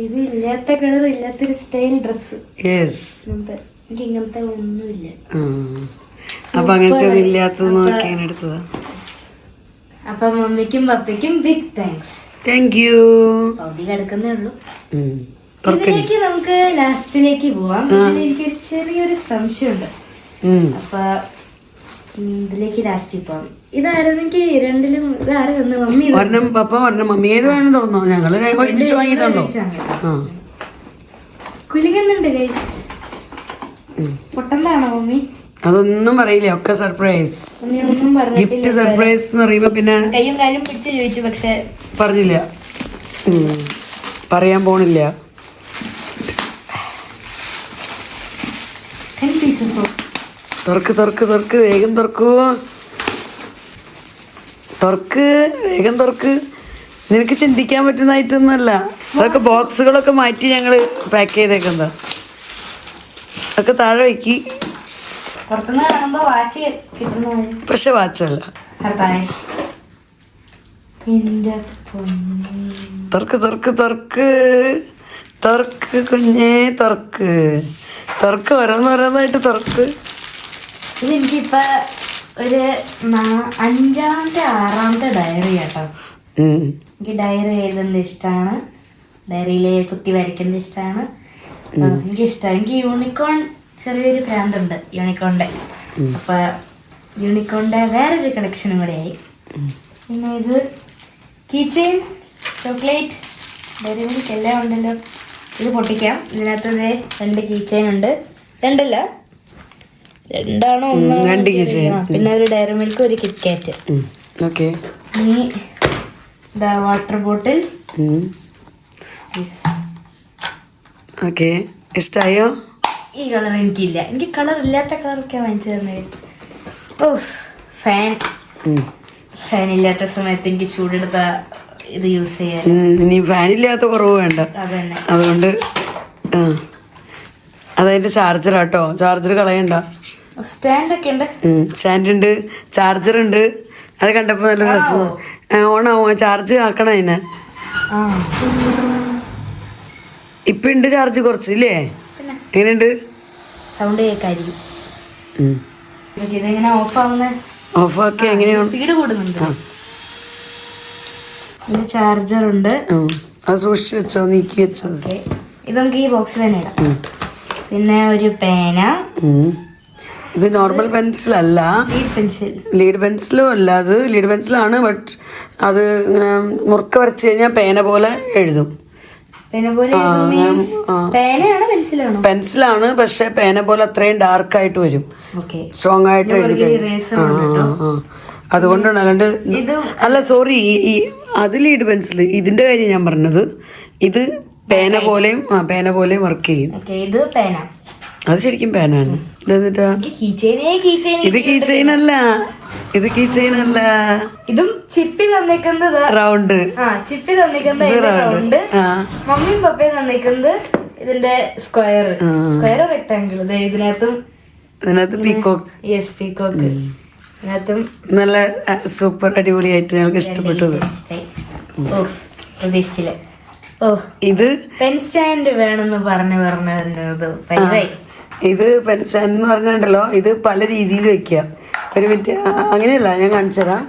ഇത് ഇല്ലാത്ത കളർ, ഇല്ലാത്തൊരു സ്റ്റൈൽ ഡ്രസ്.
യെസ്,
എനിക്ക് ഇങ്ങനത്തെ ഒന്നുമില്ല.
അപ്പൊ അങ്ങനത്തെ ഇല്ലാത്തത് നോക്കി അങ്ങനെ എടുത്തതാ.
അപ്പൊ മമ്മിക്കും പപ്പയ്ക്കും ബിഗ് താങ്ക്സ്.
Thank you.
പകുതി കിടക്കുന്നേ ഉള്ളൂ. ഇതിലേക്ക് നമുക്ക് ലാസ്റ്റിലേക്ക് പോവാം. എനിക്കൊരു ചെറിയൊരു സംശയമുണ്ട്. അപ്പൊ ഇതിലേക്ക് ലാസ്റ്റ് പോവാം. ഇതായിരുന്നു എനിക്ക് രണ്ടിലും. ഇതാരും തന്നു? മമ്മി.
ഒരെണ്ണം പപ്പ, ഒരെണ്ണം മമ്മി. ഏത് വേണം തുറന്നോ? ഞങ്ങള് ഒരുമിച്ച് വാങ്ങിയതുണ്ടോ?
കുലുങ്ങുന്നുണ്ട് ഗൈസ്. പൊട്ടന്താണോ മമ്മി?
അതൊന്നും പറയില്ല, ഒക്കെ സർപ്രൈസ്. ഗിഫ്റ്റ് സർപ്രൈസ് എന്ന് പറയുമ്പോ പിന്നെ
കയ്യും കാലും പിടിച്ച് ചോദിച്ചു, പക്ഷെ
പറഞ്ഞില്ല, പറയാൻ പോണില്ല. തുറക്ക് വേഗം തുറക്കൂ. വേഗം തുറക്ക്. നിനക്ക് ചിന്തിക്കാൻ പറ്റുന്നതായിട്ടൊന്നുമല്ല. അതൊക്കെ ബോക്സുകളൊക്കെ മാറ്റി ഞങ്ങള് പാക്ക് ചെയ്തേക്കെന്താ. അതൊക്കെ താഴെ വെക്കി. പക്ഷെ വാച്ചല്ല. തുറക്ക് കുഞ്ഞേ, തുറക്ക് ഓരോന്നോരോന്നായിട്ട് തുറക്ക്.
ഇതെനിക്കിപ്പോ ഒരു 5ാമത്തെ 6ാമത്തെ ഡയറി കേട്ടോ. എനിക്ക് ഡയറി എഴുതുന്നത് ഇഷ്ടമാണ്. ഡയറിയില് കുത്തി വരയ്ക്കുന്നത് ഇഷ്ടമാണ്. എനിക്കിഷ്ടമാണ്. എനിക്ക് യൂണിക്കോൺ ചെറിയൊരു ഭ്രാന്തുണ്ട് യൂണിക്കോണിന്റെ. അപ്പൊ യൂണിക്കോണിന്റെ വേറൊരു കളക്ഷനും കൂടെ ആയി. പിന്നെ ഇത് key chain, chocolate, Dairy Milk എല്ലാം ഉണ്ടല്ലോ. ഇത് പൊട്ടിക്കാം. ഇതിനകത്ത് 2 കീ ചെയിൻ ഉണ്ട്. 2 2ആണോ 1? പിന്നെ ഒരു ഡയറി മിൽക്ക്, ഒരു കിറ്റ്കാറ്റ്. ഇനി വാട്ടർ ബോട്ടിൽ.
ഇഷ്ടായോ?
ഈ കളർ എനിക്കില്ല. എനിക്ക് കളർ ഇല്ലാത്ത കളറൊക്കെ വാങ്ങിച്ചു തന്നത്. ഓ, ഫാൻ ഇല്ലാത്ത സമയത്ത് എനിക്ക് ചൂടെടുത്ത ഇത് യൂസ് ചെയ്യാൻ.
ഇനി ഫാൻ ഇല്ലാത്ത കുറവ് വേണ്ട. അതുകൊണ്ട് അതതിന്റെ ചാർജറാട്ടോ. ചാർജർ കളയണ്ട.
സ്റ്റാൻഡൊക്കെ ഉണ്ട്.
സ്റ്റാൻഡ് ഉണ്ട്, ചാർജർ ഉണ്ട്. അത് കണ്ടപ്പോ നല്ല രസം. ഓണാവോ? ചാർജ് ആക്കണം അതിനെ. ഇപ്പൊ ഉണ്ട് ചാർജ് കുറച്ച് ഇല്ലേ? എങ്ങനെയുണ്ട്?
സൗണ്ട് കേൾക്കായിരിക്കും. ഇതെങ്ങനെ
ഓഫാക്കി എങ്ങനെയാണ്?
സ്പീഡ് കൂടുന്നുണ്ട്. ചാർജർ ഉണ്ട്.
അത് സൂക്ഷിച്ചു വെച്ചോ, നീക്കി വെച്ചോ.
ഇത് നമുക്ക് ഈ ബോക്സിൽ തന്നെ ഇടാം. പിന്നെ ഒരു പേന,
ഇത് നോർമൽ പെൻസിലല്ല,
പെൻസിൽ.
ലീഡ് പെൻസിലും അല്ല. അത് ലീഡ് പെൻസിലാണ്, ബട്ട് അത് ഇങ്ങനെ മുറുക്ക വരച്ച് കഴിഞ്ഞാൽ പേന പോലെ എഴുതും. പെൻസിലാണ്, പക്ഷെ പേന പോലെ അത്രയും ഡാർക്ക് ആയിട്ട് വരും, സ്ട്രോങ് ആയിട്ട് എഴുതി. അതുകൊണ്ടാണ്. അല്ലാണ്ട് അല്ല, സോറി, ഈ അത് ലീഡ് പെൻസിൽ. ഇതിന്റെ കാര്യം ഞാൻ പറഞ്ഞത്. ഇത് പേന പോലെയും വർക്ക് ചെയ്യും.
ഇത് പേന,
അത് ശരിക്കും പേനാണ്. ഇത് കീ ചെയിൻ അല്ല,
ഇതും ചിപ്പി തന്നിക്കുന്നത്
റൗണ്ട്.
ചിപ്പി തന്നിക്കുന്നത് റൗണ്ട്. മമ്മിയും പപ്പയും തന്നിക്കുന്നത് ഇതിന്റെ സ്ക്വയർ റെക്ടാങ്കിൾ. ഇതിനകത്ത് പീക്കോക്ക്. Yes, peacock. ഇതിനകത്തും
നല്ല സൂപ്പർ അടിപൊളിയായിട്ട് ഞങ്ങൾക്ക് ഇഷ്ടപ്പെട്ടത്.
പ്രതീക്ഷിച്ചില്ല.
ഇത്
പെൻ സ്റ്റാൻഡ് വേണമെന്ന് പറഞ്ഞു പരിപാടി.
ഇത് പെൻ സ്റ്റാൻഡ് എന്ന് പറഞ്ഞിട്ടുണ്ടല്ലോ, ഇത് പല രീതിയിൽ വെക്കാം. ഒരു മിനിറ്റ്, അങ്ങനെയല്ല, ഞാൻ കാണിച്ചു തരാം.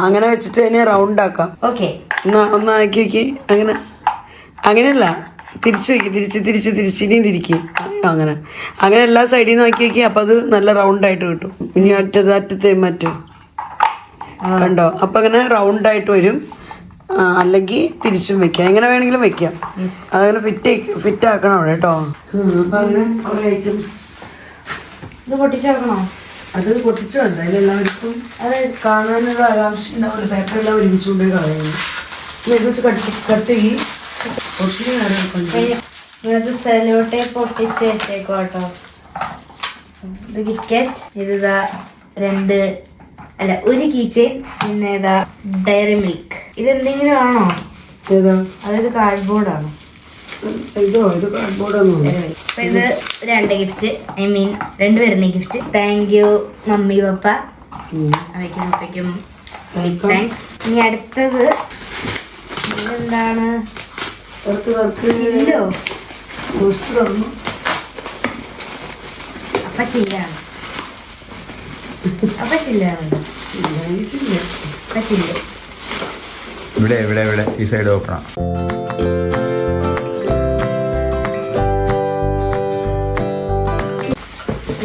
അങ്ങനെ വെച്ചിട്ട് അതിനെ റൗണ്ട് ആക്കാം. ഒന്ന് ആക്കി വെക്ക്. അങ്ങനെയല്ല, തിരിച്ചു വെക്ക്, തിരിച്ച് ഇനിയും തിരിക്കും. അങ്ങനെ എല്ലാ സൈഡിൽ നിന്ന് ആക്കി വെക്കുക. അപ്പം അത് നല്ല റൗണ്ടായിട്ട് കിട്ടും. ഇനി അറ്റത്തെ മറ്റും കണ്ടോ? അപ്പം അങ്ങനെ റൗണ്ടായിട്ട് വരും. അല്ലെങ്കിൽ തിരിച്ചും വെക്കാം, എങ്ങനെ വേണമെങ്കിലും വെക്കാം. അതങ്ങനെ ഫിറ്റ് ആക്കണം അവിടെ കേട്ടോ. അപ്പം അങ്ങനെ കുറേ ഐറ്റംസ്.
ഇത് പൊട്ടിച്ചേക്കണോ?
അത് പൊട്ടിച്ചു എന്തായാലും എല്ലാവർക്കും അത് കാണാനുള്ള ആകാംക്ഷ ഉണ്ടാവില്ല. പേപ്പറെല്ലാം ഒരുമിച്ച് കൊണ്ടുപോയി കളയുന്നു. ഇത് വെച്ച് കട്ട് ചെയ്യും.
സെലോട്ടെ പൊട്ടിച്ച് വെച്ചേക്കോട്ടോ. ഇത് കിറ്റ്കാറ്റ്. ഇതാ ഒരു കീച്ചെയിൻ. പിന്നെ ഇതാ ഡയറി മിൽക്ക്. ഇതെന്തെങ്കിലും ആണോ? അതായത് കാർഡ്ബോർഡാണോ?
ഇത് കാർഡ്ബോർഡാണോ?
ഇത് 2 ഗിഫ്റ്റ്. ഐ മീൻ 2 പേരുടെ gift. Thank you mummy papa. അമ്മയ്ക്കും താങ്ക്സ്. ഇനി അടുത്തത് എന്താണ്? ചില്ലോ. അപ്പ ചില്ലാണ്.
ഇവിടെ ഈ സൈഡ് ഓപ്പണാ.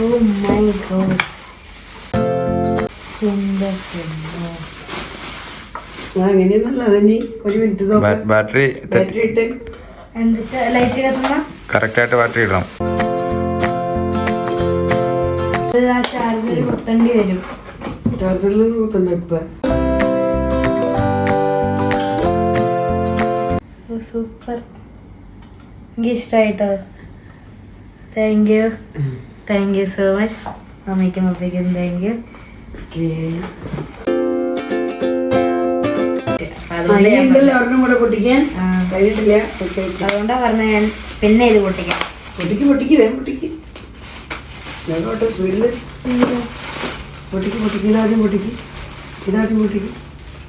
Oh my god.
അങ്ങനെയൊന്നല്ല, അതിന് ഒരു മിനിറ്റ്
ബാറ്ററി
ഇട്ട്
എന്നിട്ട് ലൈറ്റ് കത്തുന്ന
കറക്റ്റ് ആയിട്ട് ബാറ്ററി ഇടണം.
ചാർജർ കുത്തേണ്ടി വരും.
ചാർജറിൽ കുത്തണ്ട ഇപ്പൊ.
സൂപ്പർ, എനിക്ക് ഇഷ്ടമായിട്ടോ. Thank you so much. അമ്മയ്ക്കും അപ്പയ്ക്കും താങ്ക് യു.
ഒരെണ്ണം കൂടെ പൊട്ടിക്കാൻ കഴിഞ്ഞിട്ടില്ല.
അതുകൊണ്ടാ പറഞ്ഞ ഞാൻ പിന്നെ ഇത് പൊട്ടിക്കാം.
പൊട്ടിക്ക് വേഗം പൊട്ടിക്ക്. സ്പീഡില് ഇതാദ്യം പൊട്ടിക്ക്.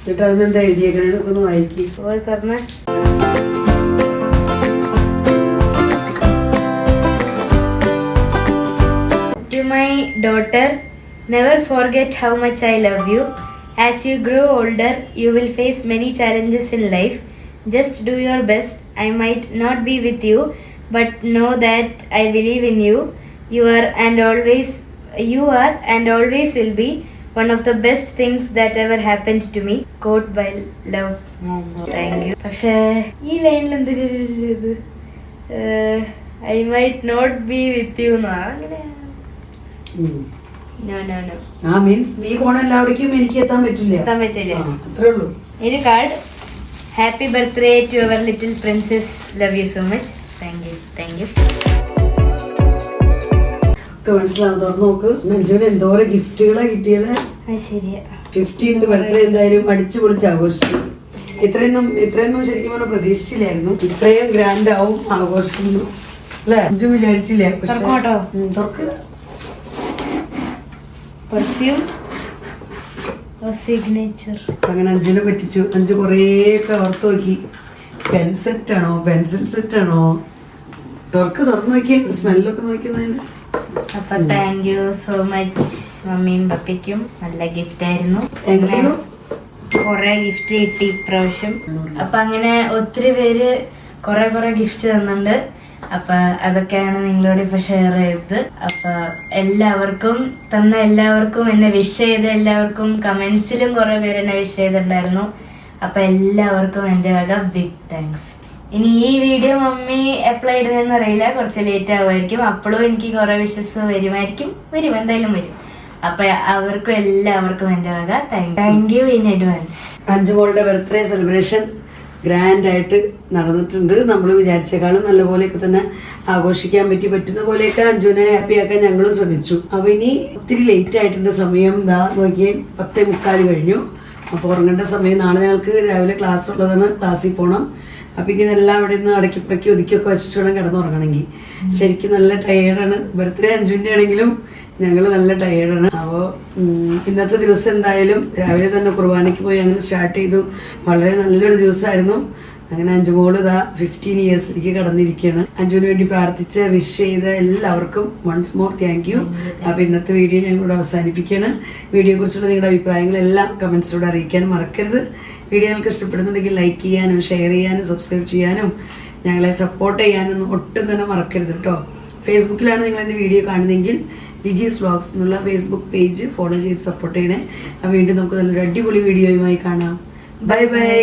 എന്നിട്ട് അതിനെന്താ എഴുതിയേക്കണേ ഒന്ന് വായിക്കും.
തുറന്ന് To my daughter, never forget how much I love you. As you grow older, you will face many challenges in life. Just do your best. I might not be with you, but know that I believe in you. You are and always will be one of the best things that ever happened to me. Quote by love. Thank you. പക്ഷേ ഈ ലൈനിൽ എന്തൊരു I might not be with you എന്നാ. അങ്ങനെ
means നീ പോണ എല്ലാവിടേക്കും എനിക്ക് എത്താൻ പറ്റില്ല. അത്രേ ഉള്ളൂ.
ഒരു card. Happy birthday to our little princess. Love you so much. Thank you.
മനസ്സിലാവും. തുറന്നു നോക്ക്. നഞ്ചുവിന് എന്തോരം ഗിഫ്റ്റുകളാ കിട്ടിയത്. 15th ബർത്ത്ഡേ എന്തായാലും അടിച്ചു പൊളിച്ച് ആഘോഷിച്ചു. ഇത്രയൊന്നും ശരിക്കും പറഞ്ഞാൽ പ്രതീക്ഷിച്ചില്ലായിരുന്നു. ഇത്രയും ഗ്രാൻഡ് ആവും ആഘോഷം അല്ലേ? അഞ്ചു വിചാരിച്ചില്ല. തുറക്ക്.
Perfume signature.
അങ്ങനെ അഞ്ചിനെ പറ്റിച്ചു. അഞ്ച് കുറേയൊക്കെ ഓർത്ത് നോക്കി. പെൻസിൽ സെറ്റാണോ? തുറന്നു നോക്കിയേ. സ്മെല്ലൊക്കെ നോക്കിയതിന്റെ.
അപ്പൊ താങ്ക് യു സോ മച്ച് മമ്മിയും പപ്പയ്ക്കും. നല്ല ഗിഫ്റ്റ് ആയിരുന്നു. കൊറേ ഗിഫ്റ്റ് കിട്ടി ഇപ്രാവശ്യം. അപ്പൊ അങ്ങനെ ഒത്തിരി പേര് കൊറേ ഗിഫ്റ്റ് തന്നുണ്ട്. അപ്പൊ അതൊക്കെയാണ് നിങ്ങളോട് ഇപ്പൊ ഷെയർ ചെയ്തത്. അപ്പൊ എല്ലാവർക്കും എന്നെ വിഷ് ചെയ്ത എല്ലാവർക്കും കമന്റ്സിലും കുറെ പേര് എന്നെ വിഷ് ചെയ്തിട്ടുണ്ടായിരുന്നു. അപ്പൊ എല്ലാവർക്കും എൻ്റെ വക ബിഗ് താങ്ക്സ്. ഇനി ഈ വീഡിയോ മമ്മി എപ്പോഴാണ് ഇടുന്നതെന്ന് അറിയില്ല, കുറച്ച് ലേറ്റ് ആവുമായിരിക്കും. അപ്പോഴും എനിക്ക് കുറെ വിഷസ് വരും എന്തായാലും വരും. അപ്പൊ അവർക്കും എല്ലാവർക്കും എൻ്റെ വക താങ്ക് യു ഇൻ അഡ്വാൻസ്.
അഞ്ജുമോളുടെ ബർത്ത്ഡേ സെലിബ്രേഷൻ ഗ്രാൻഡ് ആയിട്ട് നടന്നിട്ടുണ്ട്. നമ്മൾ വിചാരിച്ചേക്കാളും നല്ലപോലെയൊക്കെ തന്നെ ആഘോഷിക്കാൻ പറ്റുന്ന പോലെയൊക്കെ അഞ്ജുവിനെ ഹാപ്പി ആക്കാൻ ഞങ്ങളും ശ്രമിച്ചു. അപ്പൊ ഇനി ഒത്തിരി ലേറ്റ് ആയിട്ടുണ്ട്. സമയം നോക്കിയേ 10:45 കഴിഞ്ഞു. അപ്പോൾ ഉറങ്ങേണ്ട സമയം. നാളെ ഞങ്ങൾക്ക് രാവിലെ ക്ലാസ് ഉള്ളതാണ്, ക്ലാസ്സിൽ പോകണം. അപ്പം ഇനി ഇതെല്ലാം അവിടെ നിന്ന് അടക്കിപ്പറക്കി ഒതുക്കിയൊക്കെ വെച്ചിട്ട് വേണം കിടന്നുറങ്ങണമെങ്കിൽ. ശരിക്കും നല്ല ടയേർഡാണ്. ബർത്ത്ഡേ അഞ്ജുവിൻ്റെ ആണെങ്കിലും ഞങ്ങൾ നല്ല ടയേർഡാണ്. അപ്പോൾ ഇന്നത്തെ ദിവസം എന്തായാലും രാവിലെ തന്നെ കുർബാനയ്ക്ക് പോയി അങ്ങനെ സ്റ്റാർട്ട് ചെയ്തു. വളരെ നല്ലൊരു ദിവസമായിരുന്നു. അങ്ങനെ അഞ്ജുമോള് 15 ഇയേഴ്സിലേക്ക് കടന്നിരിക്കുകയാണ്. അഞ്ജുവിന് വേണ്ടി പ്രാർത്ഥിച്ച് വിഷ് ചെയ്ത എല്ലാവർക്കും വൺസ് മോർ താങ്ക് യു. അപ്പോൾ ഇന്നത്തെ വീഡിയോ ഞങ്ങളിവിടെ അവസാനിപ്പിക്കുകയാണ്. വീഡിയോയെക്കുറിച്ചുള്ള നിങ്ങളുടെ അഭിപ്രായങ്ങളെല്ലാം കമൻസിലൂടെ അറിയിക്കാനും മറക്കരുത്. വീഡിയോ നിങ്ങൾക്ക് ഇഷ്ടപ്പെടുന്നുണ്ടെങ്കിൽ ലൈക്ക് ചെയ്യാനും ഷെയർ ചെയ്യാനും സബ്സ്ക്രൈബ് ചെയ്യാനും ഞങ്ങളെ സപ്പോർട്ട് ചെയ്യാനും ഒട്ടും തന്നെ മറക്കരുത് കേട്ടോ. ഫേസ്ബുക്കിലാണ് നിങ്ങൾ എൻ്റെ വീഡിയോ കാണുന്നതെങ്കിൽ ലിജീസ് വ്ളോഗ്സ് എന്നുള്ള ഫേസ്ബുക്ക് പേജ് ഫോളോ ചെയ്ത് സപ്പോർട്ട് ചെയ്യണേ. വീണ്ടും നമുക്ക് നല്ലൊരു അടിപൊളി വീഡിയോയുമായി കാണാം. Bye bye.